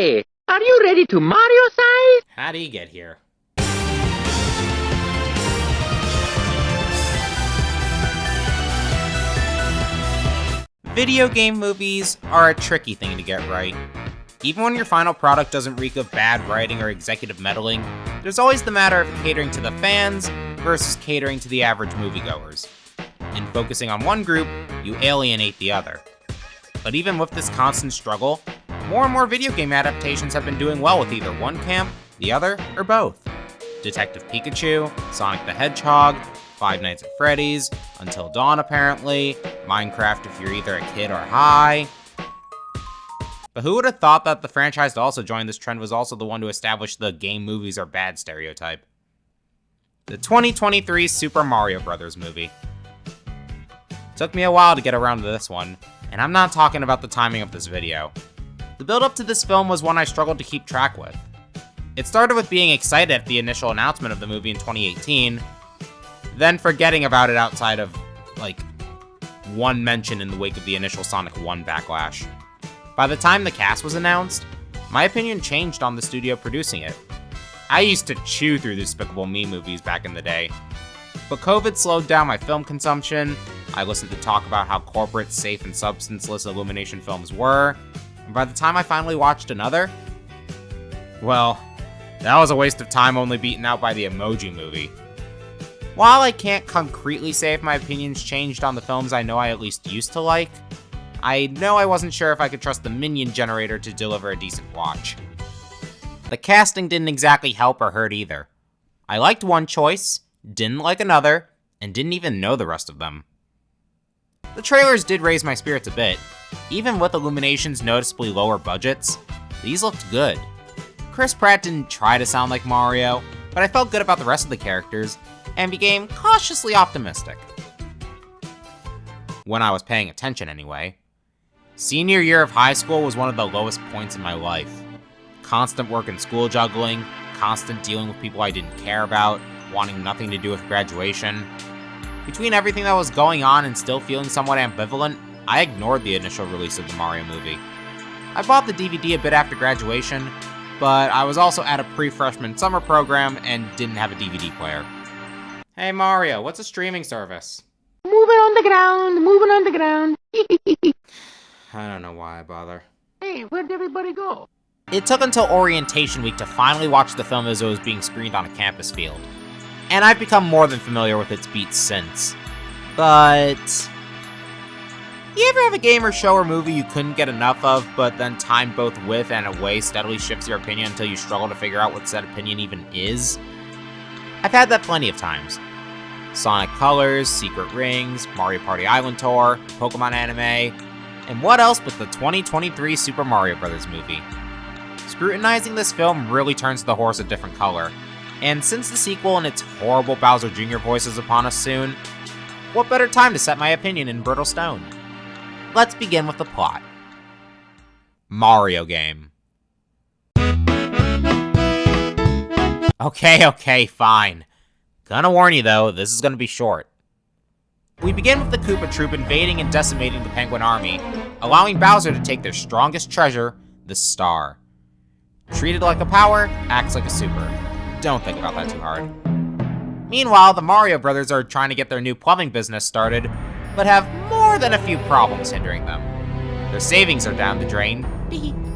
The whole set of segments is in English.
Hey, are you ready to Mario size? How'd he get here? Video game movies are a tricky thing to get right. Even when your final product doesn't reek of bad writing or executive meddling, there's always the matter of catering to the fans versus catering to the average moviegoers. In focusing on one group, you alienate the other. But even with this constant struggle, more and more video game adaptations have been doing well with either one camp, the other, or both. Detective Pikachu, Sonic the Hedgehog, Five Nights at Freddy's, Until Dawn apparently, Minecraft if you're either a kid or high. But who would have thought that the franchise to also join this trend was also the one to establish the game movies are bad stereotype? The 2023 Super Mario Bros. Movie. Took me a while to get around to this one, and I'm not talking about the timing of this video. The build-up to this film was one I struggled to keep track with. It started with being excited at the initial announcement of the movie in 2018, then forgetting about it outside of, one mention in the wake of the initial Sonic 1 backlash. By the time the cast was announced, my opinion changed on the studio producing it. I used to chew through Despicable Me movies back in the day, but COVID slowed down my film consumption. I listened to talk about how corporate, safe, and substanceless Illumination films were, and by the time I finally watched another, well, that was a waste of time only beaten out by the Emoji Movie. While I can't concretely say if my opinions changed on the films I know I at least used to like, I know I wasn't sure if I could trust the Minion generator to deliver a decent watch. The casting didn't exactly help or hurt either. I liked one choice, didn't like another, and didn't even know the rest of them. The trailers did raise my spirits a bit. Even with Illumination's noticeably lower budgets, these looked good. Chris Pratt didn't try to sound like Mario, but I felt good about the rest of the characters, and became cautiously optimistic. When I was paying attention anyway. Senior year of high school was one of the lowest points in my life. Constant work and school juggling, constant dealing with people I didn't care about, wanting nothing to do with graduation. Between everything that was going on and still feeling somewhat ambivalent, I ignored the initial release of the Mario movie. I bought the DVD a bit after graduation, but I was also at a pre-freshman summer program and didn't have a DVD player. Hey Mario, what's a streaming service? Moving on the ground. I don't know why I bother. Hey, where'd everybody go? It took until orientation week to finally watch the film as it was being screened on a campus field. And I've become more than familiar with its beats since. But you ever have a game or show or movie you couldn't get enough of, but then time both with and away steadily shifts your opinion until you struggle to figure out what said opinion even is? I've had that plenty of times. Sonic Colors, Secret Rings, Mario Party Island Tour, Pokemon anime, and what else but the 2023 Super Mario Bros. Movie. Scrutinizing this film really turns the horse a different color, and since the sequel and its horrible Bowser Jr. voice is upon us soon, what better time to set my opinion in brittle stone? Let's begin with the plot. Mario game. Okay, fine. Gonna warn you though, this is gonna be short. We begin with the Koopa Troop invading and decimating the Penguin Army, allowing Bowser to take their strongest treasure, the star. Treated like a power, acts like a super. Don't think about that too hard. Meanwhile, the Mario Brothers are trying to get their new plumbing business started, but have more than a few problems hindering them. Their savings are down the drain,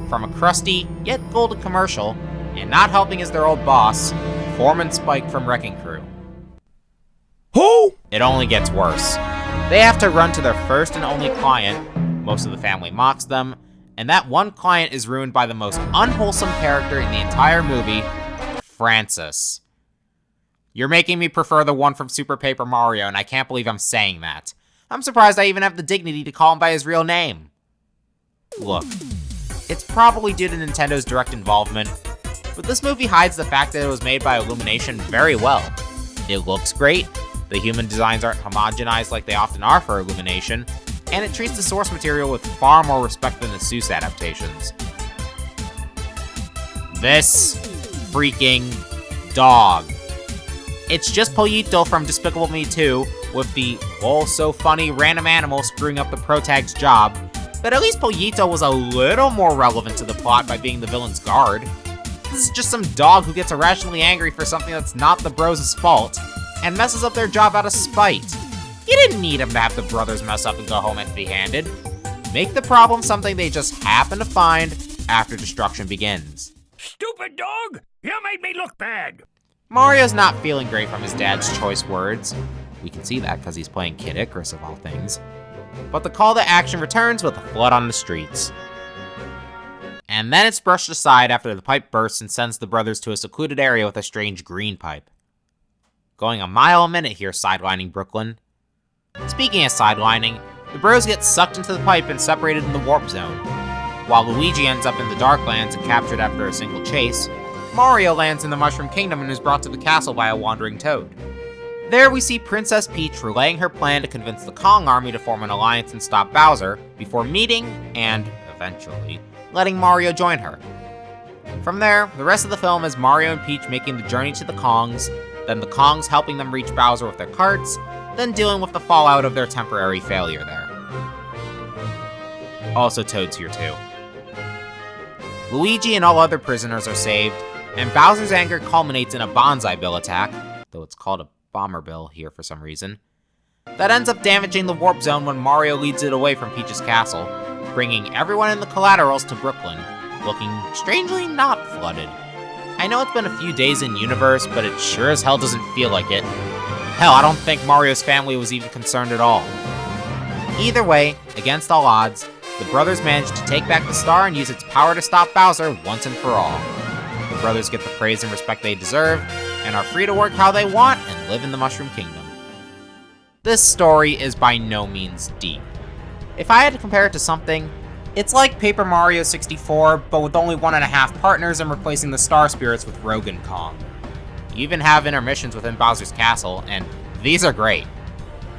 from a crusty, yet golden commercial, and not helping is their old boss, Foreman Spike from Wrecking Crew. Who? It only gets worse. They have to run to their first and only client, most of the family mocks them, and that one client is ruined by the most unwholesome character in the entire movie, Francis. You're making me prefer the one from Super Paper Mario, and I can't believe I'm saying that. I'm surprised I even have the dignity to call him by his real name. Look, it's probably due to Nintendo's direct involvement, but this movie hides the fact that it was made by Illumination very well. It looks great, the human designs aren't homogenized like they often are for Illumination, and it treats the source material with far more respect than the Seuss adaptations. This freaking dog. It's just Pollito from Despicable Me 2 with the "oh so funny" random animal screwing up the protag's job, But at least Pollito was a little more relevant to the plot by being the villain's guard. This is just some dog who gets irrationally angry for something that's not the bros' fault, and messes up their job out of spite. You didn't need him to have the brothers mess up and go home empty-handed. Make the problem something they just happen to find after destruction begins. Stupid dog! You made me look bad! Mario's not feeling great from his dad's choice words. We can see that because he's playing Kid Icarus of all things. But the call to action returns with a flood on the streets. And then it's brushed aside after the pipe bursts and sends the brothers to a secluded area with a strange green pipe. Going a mile a minute here, sidelining Brooklyn. Speaking of sidelining, the bros get sucked into the pipe and separated in the warp zone. While Luigi ends up in the Darklands and captured after a single chase, Mario lands in the Mushroom Kingdom and is brought to the castle by a wandering toad. There we see Princess Peach relaying her plan to convince the Kong army to form an alliance and stop Bowser, before meeting, and, eventually, letting Mario join her. From there, the rest of the film is Mario and Peach making the journey to the Kongs, then the Kongs helping them reach Bowser with their carts, then dealing with the fallout of their temporary failure there. Also Toad's here too. Luigi and all other prisoners are saved, and Bowser's anger culminates in a Bonsai Bill attack, though it's called a Bomber Bill here for some reason, that ends up damaging the warp zone when Mario leads it away from Peach's castle, bringing everyone in the collaterals to Brooklyn, looking strangely not flooded. I know it's been a few days in universe, but it sure as hell doesn't feel like it. Hell, I don't think Mario's family was even concerned at all. Either way, against all odds, the brothers manage to take back the star and use its power to stop Bowser once and for all. The brothers get the praise and respect they deserve, and are free to work how they want and live in the Mushroom Kingdom. This story is by no means deep. If I had to compare it to something, it's like Paper Mario 64, but with only 1.5 partners and replacing the Star Spirits with Rogue and Kong. You even have intermissions within Bowser's Castle, and these are great.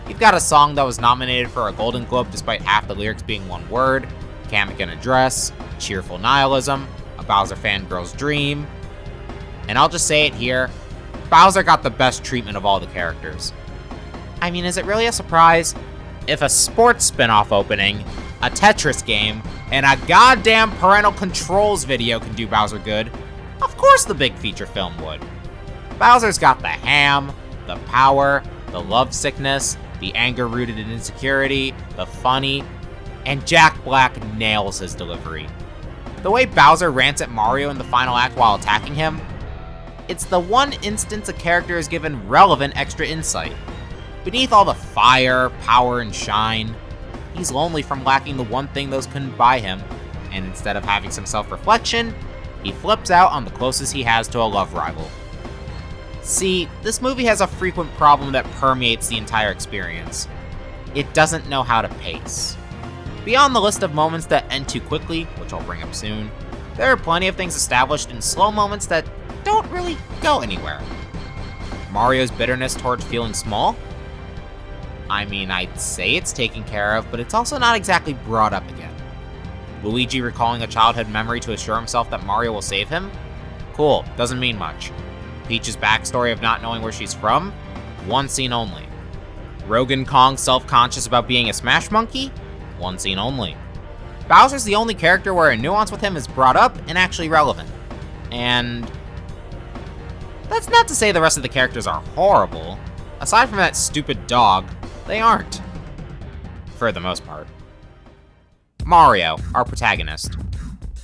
You've got a song that was nominated for a Golden Globe despite half the lyrics being one word, Kamek in a Dress, Cheerful Nihilism, A Bowser Fangirl's Dream, and I'll just say it here, Bowser got the best treatment of all the characters. I mean, is it really a surprise? If a sports spin-off opening, a Tetris game, and a goddamn parental controls video can do Bowser good, of course the big feature film would. Bowser's got the ham, the power, the love sickness, the anger rooted in insecurity, the funny, and Jack Black nails his delivery. The way Bowser rants at Mario in the final act while attacking him, it's the one instance a character is given relevant extra insight. Beneath all the fire, power, and shine, he's lonely from lacking the one thing those couldn't buy him, and instead of having some self-reflection, he flips out on the closest he has to a love rival. See, this movie has a frequent problem that permeates the entire experience. It doesn't know how to pace. Beyond the list of moments that end too quickly, which I'll bring up soon, there are plenty of things established in slow moments that don't really go anywhere. Mario's bitterness towards feeling small? I mean, I'd say it's taken care of, but it's also not exactly brought up again. Luigi recalling a childhood memory to assure himself that Mario will save him? Cool, doesn't mean much. Peach's backstory of not knowing where she's from? One scene only. Rogan Kong self-conscious about being a Smash Monkey? One scene only. Bowser's the only character where a nuance with him is brought up and actually relevant. And that's not to say the rest of the characters are horrible. Aside from that stupid dog, they aren't. For the most part. Mario, our protagonist.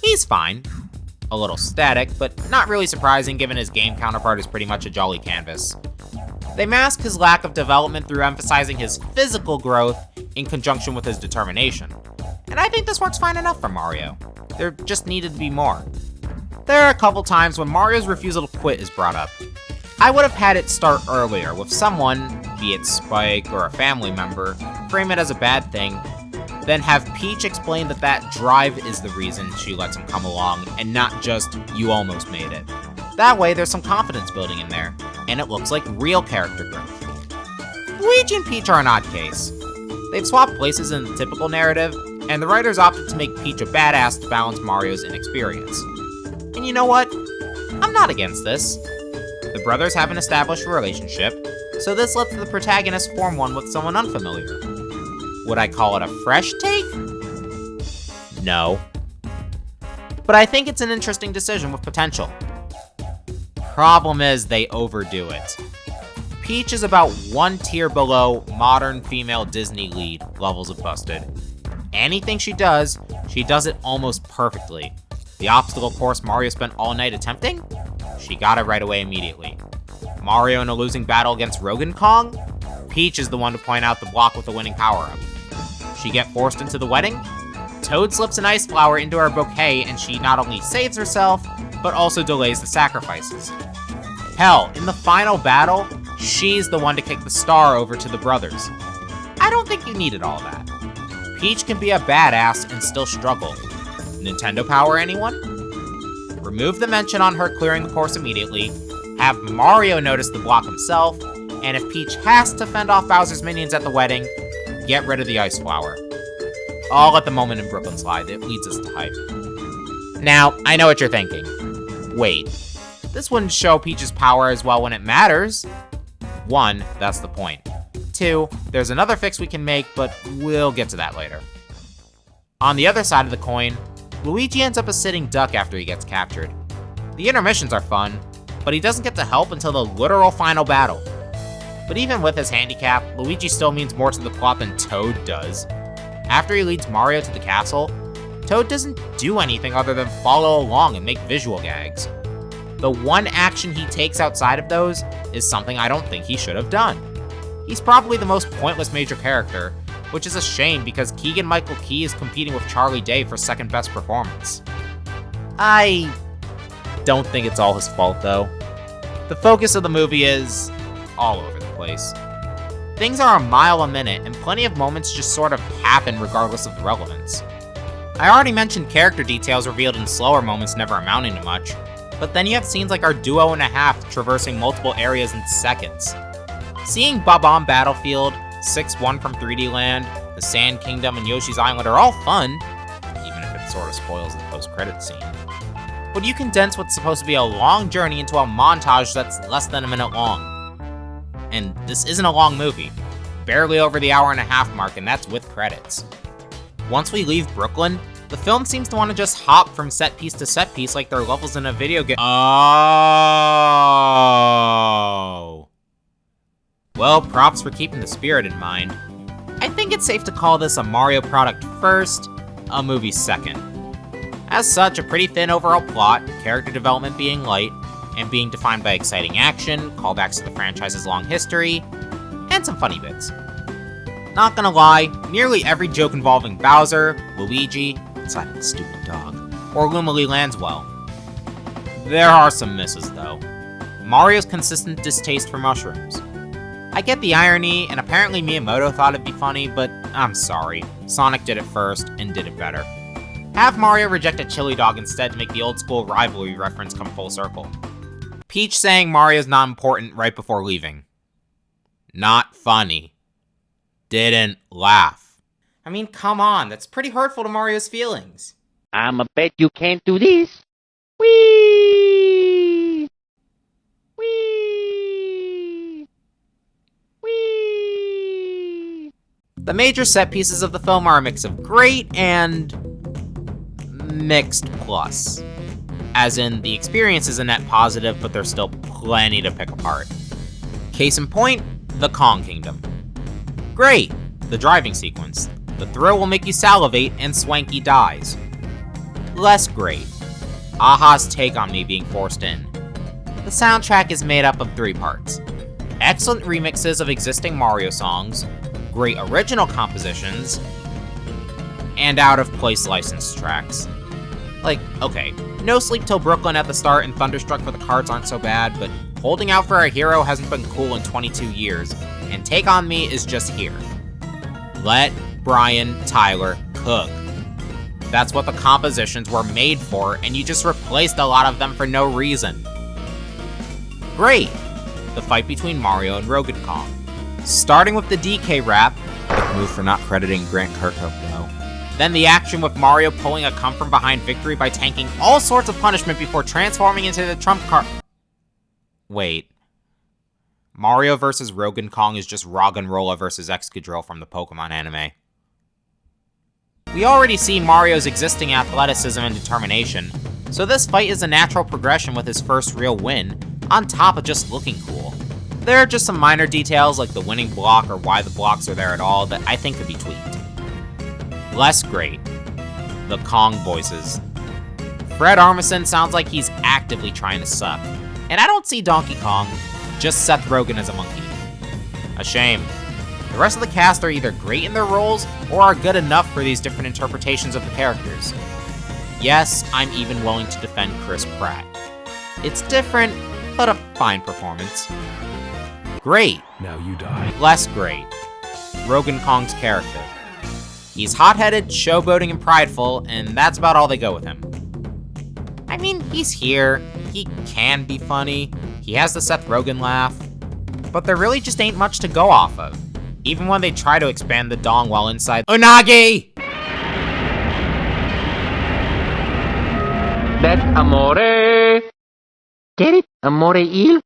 He's fine. A little static, but not really surprising given his game counterpart is pretty much a jolly canvas. They mask his lack of development through emphasizing his physical growth in conjunction with his determination. And I think this works fine enough for Mario. There just needed to be more. There are a couple times when Mario's refusal to quit is brought up. I would have had it start earlier with someone, be it Spike or a family member, frame it as a bad thing, then have Peach explain that that drive is the reason she lets him come along, and not just, you almost made it. That way there's some confidence building in there, and it looks like real character growth. Luigi and Peach are an odd case. They've swapped places in the typical narrative, and the writers opted to make Peach a badass to balance Mario's inexperience. And you know what? I'm not against this. The brothers have an established relationship, so this lets the protagonist form one with someone unfamiliar. Would I call it a fresh take? No. But I think it's an interesting decision with potential. Problem is, they overdo it. Peach is about one tier below modern female Disney lead levels of busted. Anything she does it almost perfectly. The obstacle course Mario spent all night attempting? She got it right away immediately. Mario in a losing battle against Rogan Kong? Peach is the one to point out the block with the winning power-up. She get forced into the wedding? Toad slips an ice flower into her bouquet and she not only saves herself, but also delays the sacrifices. Hell, in the final battle, she's the one to kick the star over to the brothers. I don't think you needed all that. Peach can be a badass and still struggle. Nintendo power, anyone? Remove the mention on her clearing the course immediately, have Mario notice the block himself, and if Peach has to fend off Bowser's minions at the wedding, get rid of the ice flower. All at the moment in Brooklyn Slide that leads us to hype. Now, I know what you're thinking. Wait, this wouldn't show Peach's power as well when it matters. 1, that's the point. 2, there's another fix we can make, but we'll get to that later. On the other side of the coin, Luigi ends up a sitting duck after he gets captured. The intermissions are fun, but he doesn't get to help until the literal final battle. But even with his handicap, Luigi still means more to the plot than Toad does. After he leads Mario to the castle, Toad doesn't do anything other than follow along and make visual gags. The one action he takes outside of those is something I don't think he should have done. He's probably the most pointless major character, which is a shame because Keegan-Michael Key is competing with Charlie Day for second best performance. I don't think it's all his fault though. The focus of the movie is all over the place. Things are a mile a minute, and plenty of moments just sort of happen regardless of the relevance. I already mentioned character details revealed in slower moments never amounting to much, but then you have scenes like our duo and a half traversing multiple areas in seconds. Seeing Bob-omb Battlefield, 6-1 from 3D Land, the Sand Kingdom, and Yoshi's Island are all fun, even if it sort of spoils the post-credits scene. But you condense what's supposed to be a long journey into a montage that's less than a minute long. And this isn't a long movie, barely over the hour and a half mark, and that's with credits. Once we leave Brooklyn, the film seems to want to just hop from set piece to set piece like they're levels in a video game. Oh. Well, props for keeping the spirit in mind. I think it's safe to call this a Mario product first, a movie second. As such, a pretty thin overall plot, character development being light, and being defined by exciting action, callbacks to the franchise's long history, and some funny bits. Not gonna lie, nearly every joke involving Bowser, Luigi, outside of the stupid dog, or Lumily lands well. There are some misses though. Mario's consistent distaste for mushrooms. I get the irony, and apparently Miyamoto thought it'd be funny, but I'm sorry. Sonic did it first, and did it better. Have Mario reject a chili dog instead to make the old school rivalry reference come full circle. Peach saying Mario's not important right before leaving. Not funny. Didn't laugh. I mean, come on, that's pretty hurtful to Mario's feelings. I'ma bet you can't do this. Whee! Whee! Whee! The major set pieces of the film are a mix of great and mixed plus. As in, the experience is a net positive, but there's still plenty to pick apart. Case in point, the Kong Kingdom. Great, the driving sequence. The thrill will make you salivate, and Swanky dies. Less great, Aha's take on me being forced in. The soundtrack is made up of 3 parts. Excellent remixes of existing Mario songs, great original compositions, and out-of-place licensed tracks. Like, okay, No Sleep Till Brooklyn at the start and Thunderstruck for the Karts aren't so bad, but Holding Out for a Hero hasn't been cool in 22 years, and Take On Me is just here. Let Brian Tyler cook. That's what the compositions were made for, and you just replaced a lot of them for no reason. Great! The fight between Mario and Rogan Kong. Starting with the DK rap, quick move for not crediting Grant Kirkhope though. Then the action with Mario pulling a come from behind victory by tanking all sorts of punishment before transforming into the trump card. Wait. Mario vs. Rogan Kong is just Roggenrola vs. Excadrill from the Pokemon anime. We already see Mario's existing athleticism and determination, so this fight is a natural progression with his first real win, on top of just looking cool. There are just some minor details like the winning block or why the blocks are there at all that I think could be tweaked. Less great. The Kong voices. Fred Armisen sounds like he's actively trying to suck, and I don't see Donkey Kong, just Seth Rogen as a monkey. A shame. The rest of the cast are either great in their roles or are good enough for these different interpretations of the characters. Yes, I'm even willing to defend Chris Pratt. It's different, but a fine performance. Great. Now you die. Less great. Rogan Kong's character. He's hot-headed, showboating, and prideful, and that's about all they go with him. I mean, he's here, he can be funny, he has the Seth Rogen laugh, but there really just ain't much to go off of, even when they try to expand the dong while inside Unagi! That's amore. Get it? Amore il?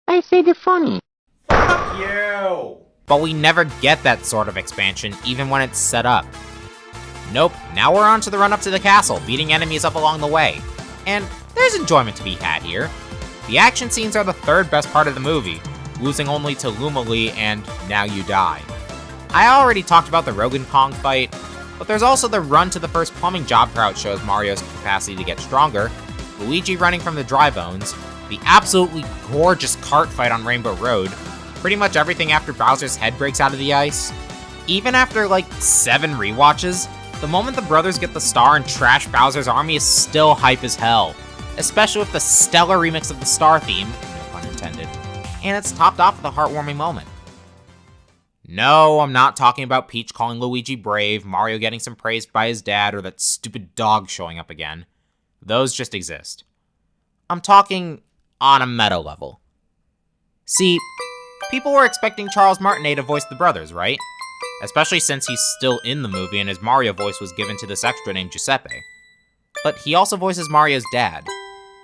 I said it funny. Fuck you! But we never get that sort of expansion, even when it's set up. Nope, now we're on to the run up to the castle, beating enemies up along the way. And there's enjoyment to be had here. The action scenes are the third best part of the movie, losing only to Lumali and Now You Die. I already talked about the Rogan Kong fight, but there's also the run to the first plumbing job where it shows Mario's capacity to get stronger, Luigi running from the dry bones, the absolutely gorgeous kart fight on Rainbow Road, pretty much everything after Bowser's head breaks out of the ice. Even after like 7 rewatches, the moment the brothers get the star and trash Bowser's army is still hype as hell, especially with the stellar remix of the star theme, no pun intended, and it's topped off with a heartwarming moment. No, I'm not talking about Peach calling Luigi brave, Mario getting some praise by his dad, or that stupid dog showing up again. Those just exist. I'm talking on a meta level. See, people were expecting Charles Martinet to voice the brothers, right? Especially since he's still in the movie and his Mario voice was given to this extra named Giuseppe. But he also voices Mario's dad.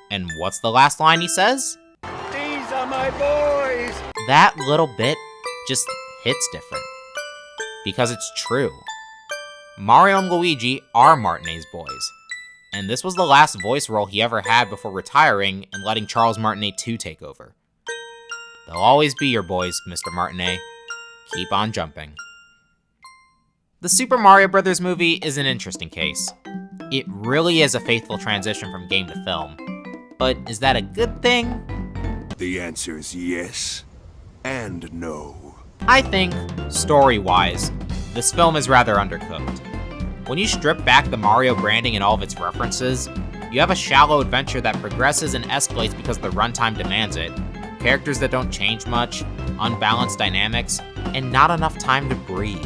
And what's the last line he says? These are my boys! That little bit just hits different. Because it's true. Mario and Luigi are Martinet's boys. And this was the last voice role he ever had before retiring and letting Charles Martinet 2 take over. They'll always be your boys, Mr. Martinet. Keep on jumping. The Super Mario Bros. Movie is an interesting case. It really is a faithful transition from game to film. But is that a good thing? The answer is yes and no. I think, story-wise, this film is rather undercooked. When you strip back the Mario branding and all of its references, you have a shallow adventure that progresses and escalates because the runtime demands it, characters that don't change much, unbalanced dynamics, and not enough time to breathe.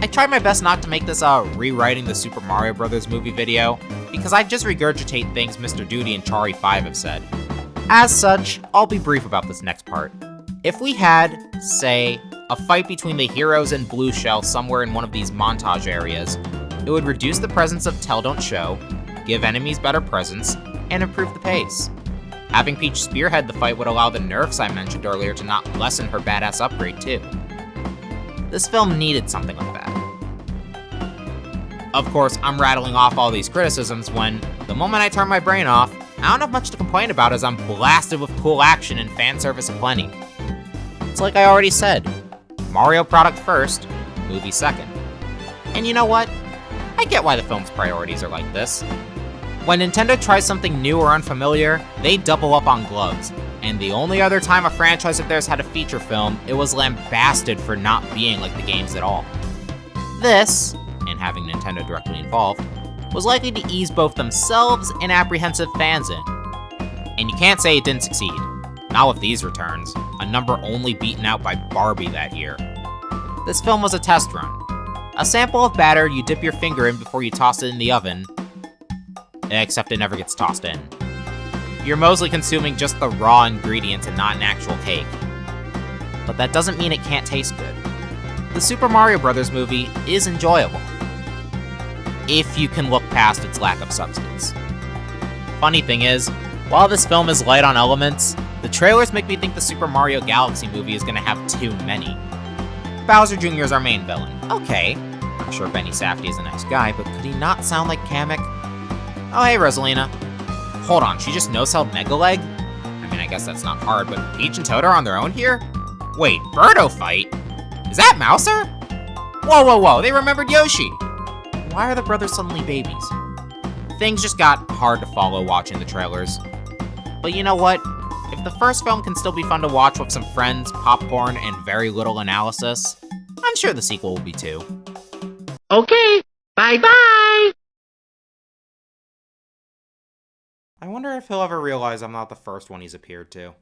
I tried my best not to make this a rewriting the Super Mario Bros. Movie video, because I just regurgitate things Mr. Duty and Chari 5 have said. As such, I'll be brief about this next part. If we had, say, a fight between the heroes and Blue Shell somewhere in one of these montage areas, it would reduce the presence of Tell Don't Show, give enemies better presence, and improve the pace. Having Peach spearhead the fight would allow the nerfs I mentioned earlier to not lessen her badass upgrade too. This film needed something like that. Of course, I'm rattling off all these criticisms when, the moment I turn my brain off, I don't have much to complain about as I'm blasted with cool action and fan service aplenty. It's like I already said, Mario product first, movie second. And you know what? I get why the film's priorities are like this. When Nintendo tries something new or unfamiliar, they double up on gloves. And the only other time a franchise of theirs had a feature film, it was lambasted for not being like the games at all. This, and having Nintendo directly involved, was likely to ease both themselves and apprehensive fans in. And you can't say it didn't succeed. Not with these returns, a number only beaten out by Barbie that year. This film was a test run. A sample of batter you dip your finger in before you toss it in the oven, except it never gets tossed in. You're mostly consuming just the raw ingredients and not an actual cake. But that doesn't mean it can't taste good. The Super Mario Bros. Movie is enjoyable, if you can look past its lack of substance. Funny thing is, while this film is light on elements, the trailers make me think the Super Mario Galaxy movie is gonna have too many. Bowser Jr. is our main villain, okay, I'm sure Benny Safdie is a nice guy, but could he not sound like Kamek? Oh, hey, Rosalina. Hold on, she just no-selled Mega Leg? I mean, I guess that's not hard, but Peach and Toad are on their own here? Wait, Birdo fight? Is that Mouser? Whoa, whoa, whoa, they remembered Yoshi! Why are the brothers suddenly babies? Things just got hard to follow watching the trailers. But you know what? If the first film can still be fun to watch with some friends, popcorn, and very little analysis, I'm sure the sequel will be too. Okay, bye-bye! I wonder if he'll ever realize I'm not the first one he's appeared to.